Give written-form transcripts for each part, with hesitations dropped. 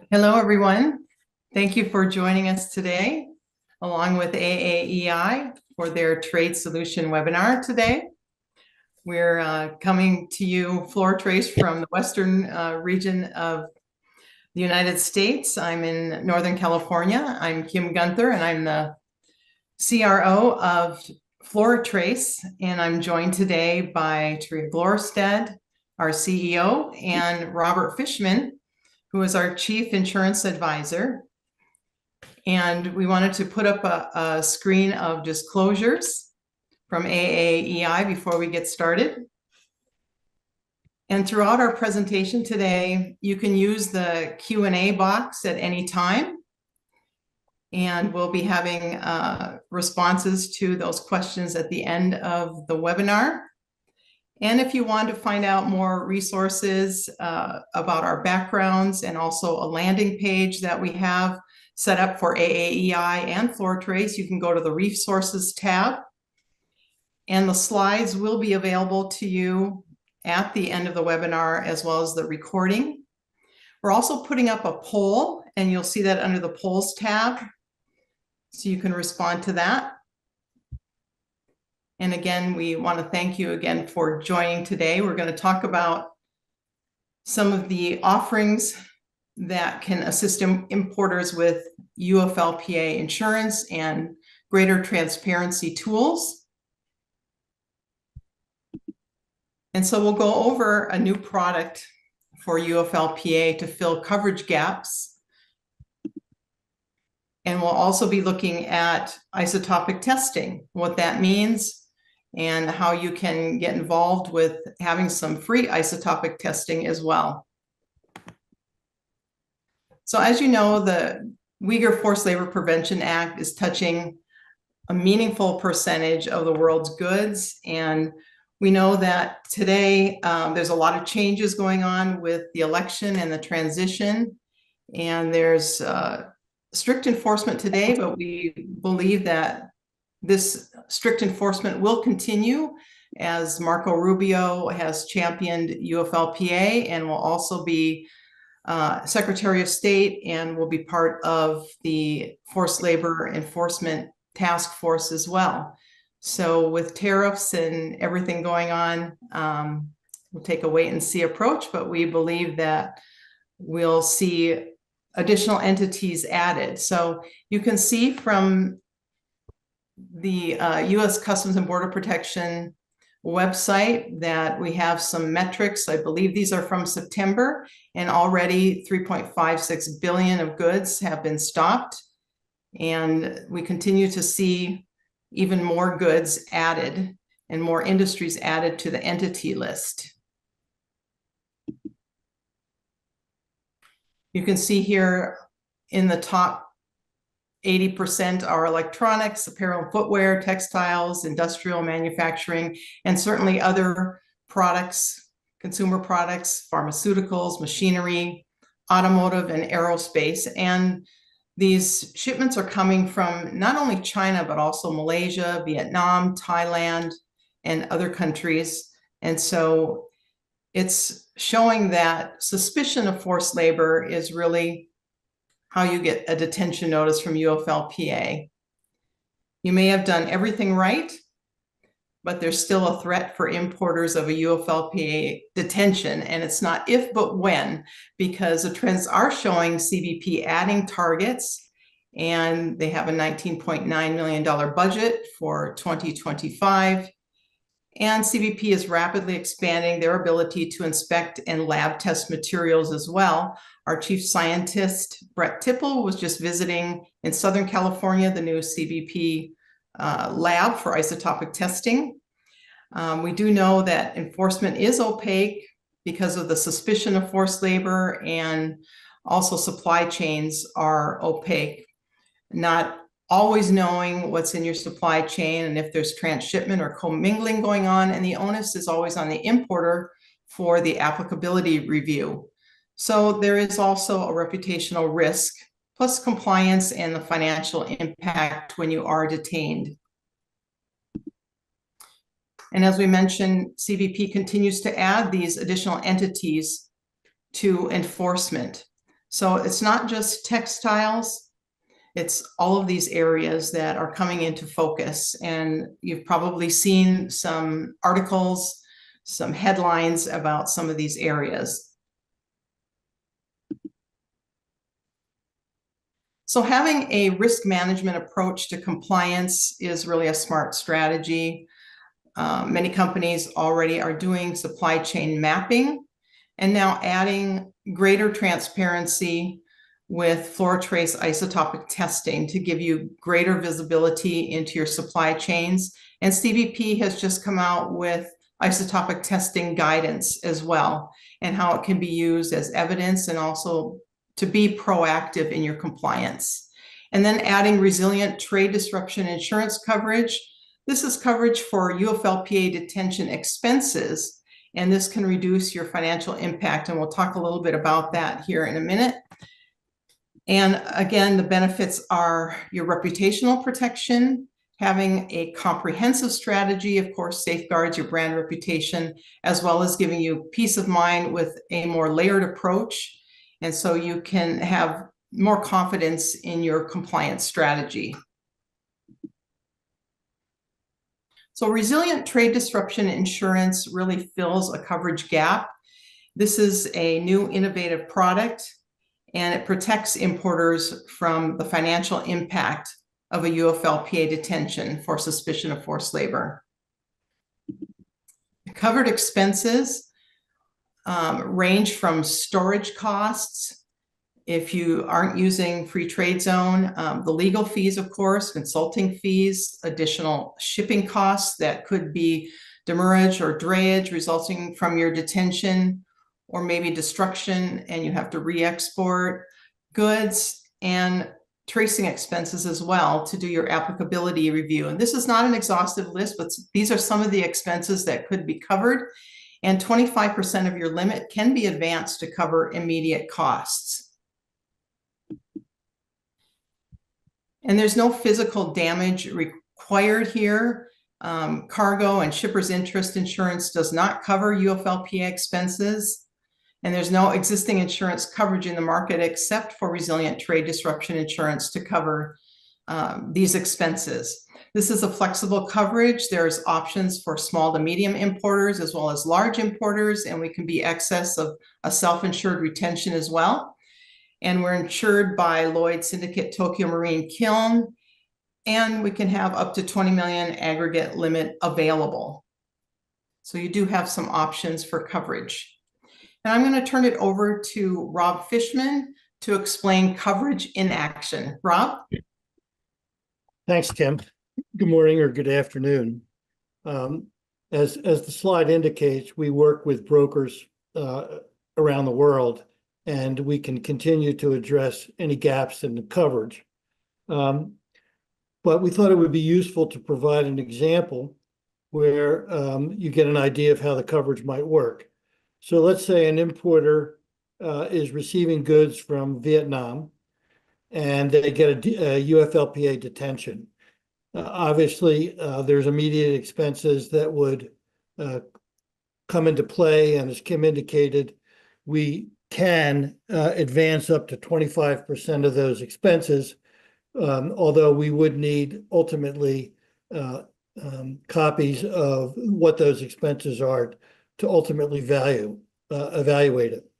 Hello, everyone. Thank you for joining us today, along with AAEI for their trade solution webinar today. We're coming to you floor trace from the western region of the United States. I'm in Northern California. I'm Kim Gunther, and I'm the CRO of Floor Trace, and I'm joined today by Teresa Glorstead, our CEO, and Robert Fishman, who is our Chief Insurance Advisor. And we wanted to put up a screen of disclosures from AAEI before we get started. And throughout our presentation today, you can use the Q&A box at any time. And we'll be having responses to those questions at the end of the webinar. And if you want to find out more resources about our backgrounds and also a landing page that we have set up for AAEI and Floor Trace, you can go to the Resources tab. And the slides will be available to you at the end of the webinar, as well as the recording. We're also putting up a poll, and you'll see that under the Polls tab, so you can respond to that. And again, we want to thank you again for joining today. We're going to talk about some of the offerings that can assist importers with UFLPA insurance and greater transparency tools. And so we'll go over a new product for UFLPA to fill coverage gaps. And we'll also be looking at isotopic testing, what that means, and how you can get involved with having some free isotopic testing as well. So as you know, the Uyghur Forced Labor Prevention Act is touching a meaningful percentage of the world's goods. And we know that today there's a lot of changes going on with the election and the transition. And there's strict enforcement today, but we believe that this strict enforcement will continue as Marco Rubio has championed UFLPA and will also be Secretary of State and will be part of the Forced Labor Enforcement Task Force as well. So with tariffs and everything going on, we'll take a wait and see approach, but we believe that we'll see additional entities added. So you can see from the U.S. Customs and Border Protection website that we have some metrics. I believe these are from September, and already 3.56 billion of goods have been stopped. And we continue to see even more goods added and more industries added to the entity list. You can see here in the top 80% are electronics, apparel and footwear, textiles, industrial manufacturing, and certainly other products, consumer products, pharmaceuticals, machinery, automotive, and aerospace. And these shipments are coming from not only China, but also Malaysia, Vietnam, Thailand, and other countries. And so it's showing that suspicion of forced labor is really how you get a detention notice from UFLPA. You may have done everything right, but there's still a threat for importers of a UFLPA detention, and it's not if, but when, because the trends are showing CBP adding targets, and they have a $19.9 million budget for 2025. And CBP is rapidly expanding their ability to inspect and lab test materials as well. Our chief scientist, Brett Tipple, was just visiting in Southern California, the new CBP lab for isotopic testing. We do know that enforcement is opaque because of the suspicion of forced labor, and also supply chains are opaque. Not always knowing what's in your supply chain and if there's transshipment or commingling going on, and the onus is always on the importer for the applicability review. So there is also a reputational risk, plus compliance and the financial impact when you are detained. And as we mentioned, CBP continues to add these additional entities to enforcement. So it's not just textiles, it's all of these areas that are coming into focus. And you've probably seen some articles, some headlines about some of these areas. So having a risk management approach to compliance is really a smart strategy. Many companies already are doing supply chain mapping and now adding greater transparency with fluorotrace isotopic testing to give you greater visibility into your supply chains. And CBP has just come out with isotopic testing guidance as well, and how it can be used as evidence and also to be proactive in your compliance. And then adding resilient trade disruption insurance coverage. This is coverage for UFLPA detention expenses, and this can reduce your financial impact. And we'll talk a little bit about that here in a minute. And again, the benefits are your reputational protection, having a comprehensive strategy, of course, safeguards your brand reputation, as well as giving you peace of mind with a more layered approach. And so you can have more confidence in your compliance strategy. So resilient trade disruption insurance really fills a coverage gap. This is a new innovative product, and it protects importers from the financial impact of a UFLPA detention for suspicion of forced labor. Covered expenses range from storage costs, if you aren't using free trade zone, the legal fees, of course, consulting fees, additional shipping costs that could be demurrage or drayage resulting from your detention, or maybe destruction and you have to re-export goods, and tracing expenses as well to do your applicability review. And this is not an exhaustive list, but these are some of the expenses that could be covered. And 25% of your limit can be advanced to cover immediate costs. And there's no physical damage required here. Cargo and shipper's interest insurance does not cover UFLPA expenses. And there's no existing insurance coverage in the market except for resilient trade disruption insurance to cover these expenses. This is a flexible coverage. There's options for small to medium importers as well as large importers, and we can be excess of a self-insured retention as well. And we're insured by Lloyd Syndicate Tokyo Marine Kiln, and we can have up to 20 million aggregate limit available. So you do have some options for coverage. And I'm going to turn it over to Rob Fishman to explain coverage in action. Rob? Thanks, Kim. Good morning or good afternoon. As the slide indicates, we work with brokers around the world, and we can continue to address any gaps in the coverage. But we thought it would be useful to provide an example where you get an idea of how the coverage might work. So let's say an importer is receiving goods from Vietnam, and they get a UFLPA detention. Obviously, there's immediate expenses that would come into play, and as Kim indicated, we can advance up to 25% of those expenses, although we would need ultimately copies of what those expenses are to ultimately evaluate it.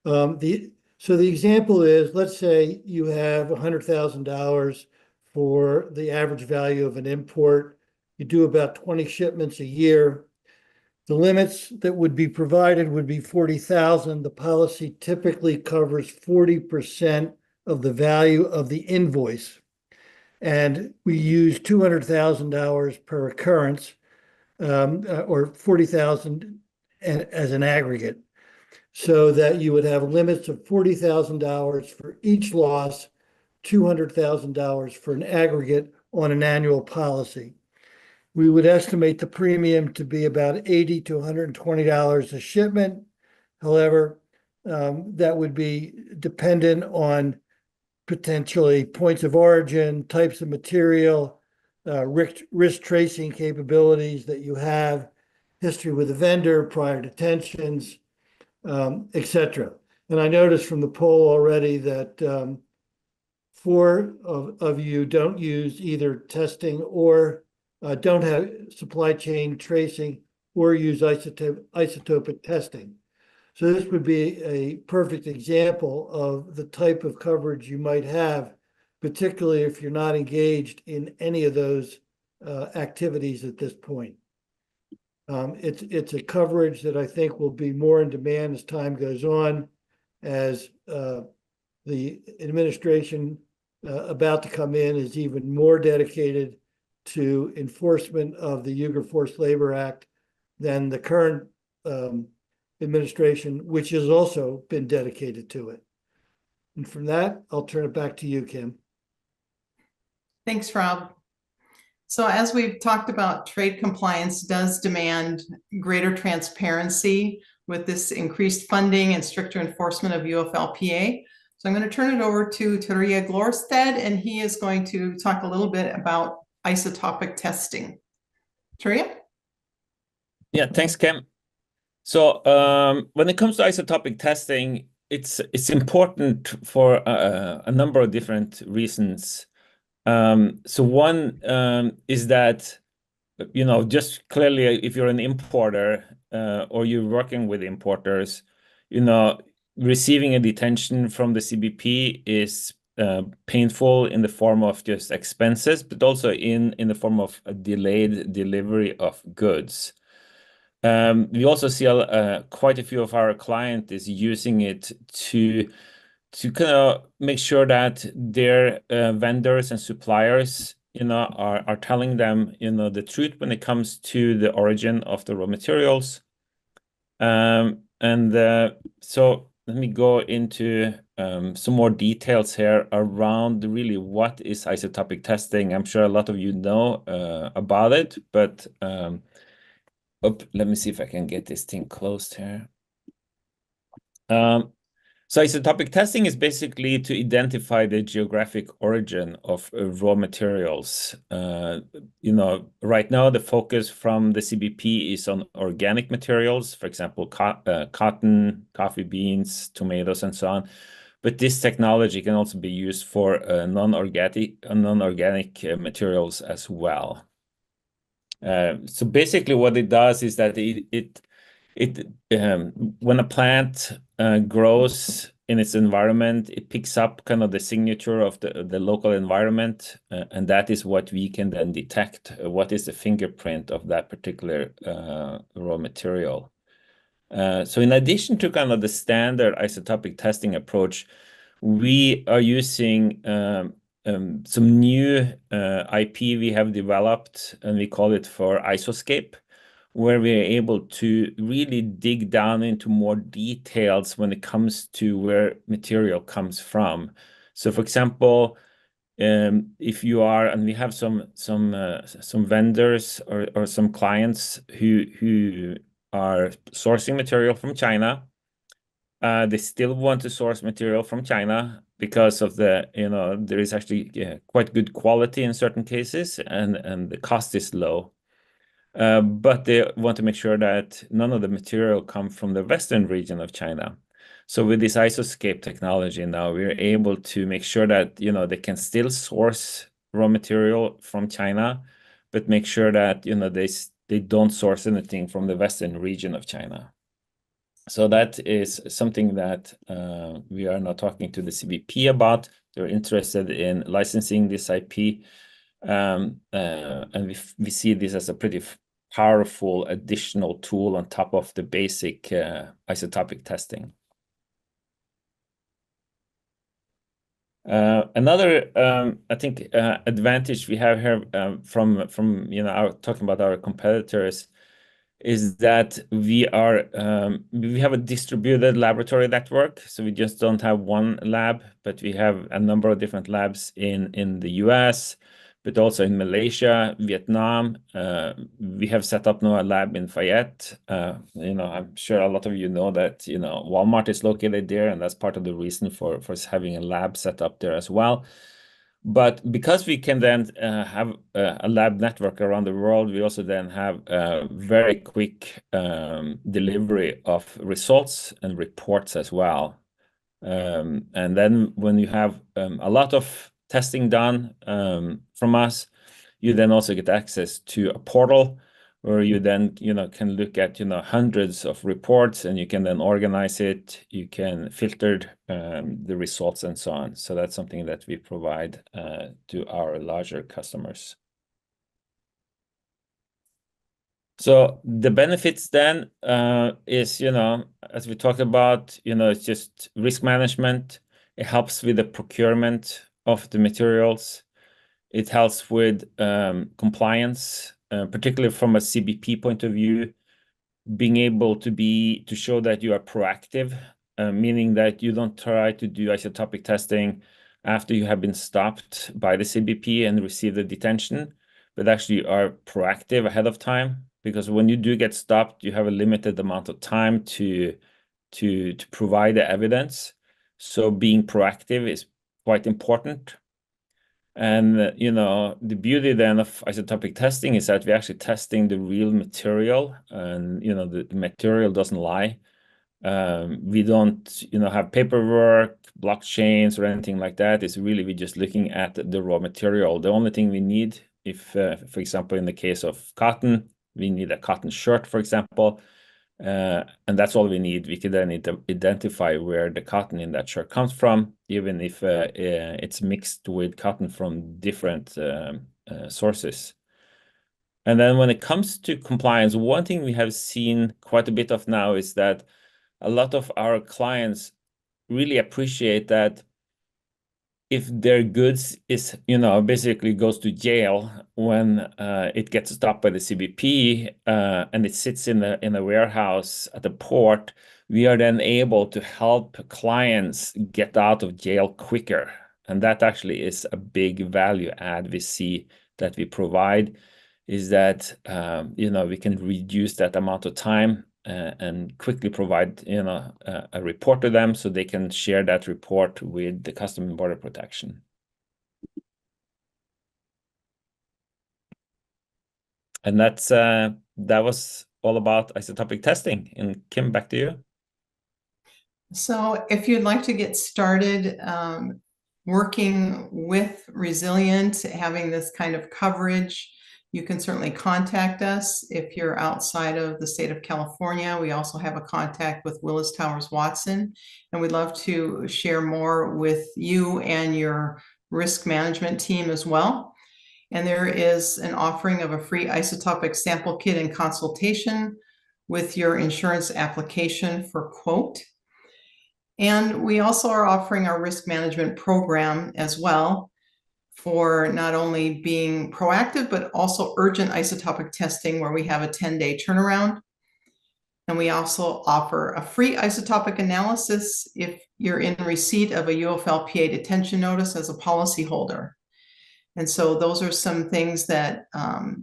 So the example is, let's say you have $100,000 for the average value of an import. You do about 20 shipments a year. The limits that would be provided would be $40,000. The policy typically covers 40% of the value of the invoice. And we use $200,000 per occurrence, or $40,000 as an aggregate, so that you would have limits of $40,000 for each loss, $200,000 for an aggregate on an annual policy. We would estimate the premium to be about $80 to $120 a shipment. However, that would be dependent on potentially points of origin, types of material, risk tracing capabilities that you have, history with the vendor, prior detentions, etc. And I noticed from the poll already that 4 of you don't use either testing or don't have supply chain tracing or use isotopic testing. So this would be a perfect example of the type of coverage you might have, particularly if you're not engaged in any of those activities at this point. It's a coverage that I think will be more in demand as time goes on, as the administration about to come in is even more dedicated to enforcement of the Uyghur Forced Labor Act than the current administration, which has also been dedicated to it. And from that, I'll turn it back to you, Kim. Thanks, Rob. So as we've talked about, trade compliance does demand greater transparency with this increased funding and stricter enforcement of UFLPA. So I'm going to turn it over to Terje Glorstead, and he is going to talk a little bit about isotopic testing. Terje? Yeah, thanks, Kim. So when it comes to isotopic testing, it's important for a number of different reasons. So one is that, just clearly, if you're an importer or you're working with importers, receiving a detention from the CBP is painful in the form of just expenses, but also in the form of a delayed delivery of goods. We also see quite a few of our clients is using it to kind of make sure that their vendors and suppliers, are telling them, the truth when it comes to the origin of the raw materials. So let me go into some more details here around really what is isotopic testing. I'm sure a lot of you know about it, but let me see if I can get this thing closed here. So isotopic testing is basically to identify the geographic origin of raw materials. Right now the focus from the CBP is on organic materials, for example, cotton, coffee beans, tomatoes, and so on. But this technology can also be used for non-organic materials as well. So basically what it does is that when a plant grows in its environment, it picks up kind of the signature of the local environment, and that is what we can then detect. What is the fingerprint of that particular raw material? So in addition to kind of the standard isotopic testing approach, we are using some new IP we have developed, and we call it for ISOscape, where we are able to really dig down into more details when it comes to where material comes from. So, for example, if you are, and we have some vendors or some clients who are sourcing material from China. They still want to source material from China because of there is actually quite good quality in certain cases, and the cost is low. But they want to make sure that none of the material comes from the western region of China. So with this ISOscape technology now, we're able to make sure that they can still source raw material from China, but make sure that they don't source anything from the western region of China. So that is something that we are now talking to the CBP about. They're interested in licensing this IP, and we see this as a pretty powerful additional tool on top of the basic isotopic testing. Another, I think, advantage we have here from talking about our competitors is that we have a distributed laboratory network. So we just don't have one lab, but we have a number of different labs in the US, but also in Malaysia, Vietnam. We have set up now a lab in Fayette. I'm sure a lot of you know that Walmart is located there, and that's part of the reason for having a lab set up there as well. But because we can then have a lab network around the world, we also then have a very quick delivery of results and reports as well. And then when you have a lot of testing done from us, you then also get access to a portal where you then can look at hundreds of reports, and you can then organize it. You can filter the results and so on. So that's something that we provide to our larger customers. So the benefits then is, as we talked about, it's just risk management. It helps with the procurement of the materials. It helps with compliance, particularly from a CBP point of view, being able to show that you are proactive, meaning that you don't try to do isotopic testing after you have been stopped by the CBP and received a detention, but actually are proactive ahead of time. Because when you do get stopped, you have a limited amount of time to provide the evidence. So being proactive is quite important. And the beauty then of isotopic testing is that we're actually testing the real material, and the material doesn't lie. We don't have paperwork, blockchains, or anything like that. It's really we're just looking at the raw material. The only thing we need, if for example in the case of cotton, we need a cotton shirt, for example, and that's all we need. We can then identify where the cotton in that shirt comes from, even if it's mixed with cotton from different sources. And then when it comes to compliance, one thing we have seen quite a bit of now is that a lot of our clients really appreciate that if their goods is, basically goes to jail when it gets stopped by the CBP and it sits in a warehouse at the port, we are then able to help clients get out of jail quicker. And that actually is a big value add we see that we provide, is that, we can reduce that amount of time and quickly provide, a report to them so they can share that report with the Customs and Border Protection. And that was all about isotopic testing. And Kim, back to you. So if you'd like to get started working with Rezylient, having this kind of coverage, you can certainly contact us. If you're outside of the state of California, we also have a contact with Willis Towers Watson, and we'd love to share more with you and your risk management team as well. And there is an offering of a free isotopic sample kit and consultation with your insurance application for quote. And we also are offering our risk management program as well, for not only being proactive, but also urgent isotopic testing, where we have a 10-day turnaround. And we also offer a free isotopic analysis if you're in receipt of a UFLPA detention notice as a policyholder. And so those are some things that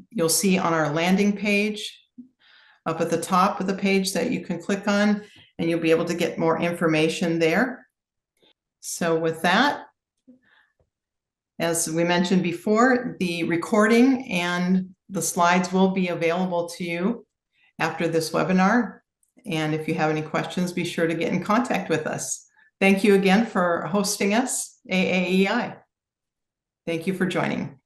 you'll see on our landing page up at the top of the page that you can click on, and you'll be able to get more information there. So with that, as we mentioned before, the recording and the slides will be available to you after this webinar. And if you have any questions, be sure to get in contact with us. Thank you again for hosting us, AAEI. Thank you for joining.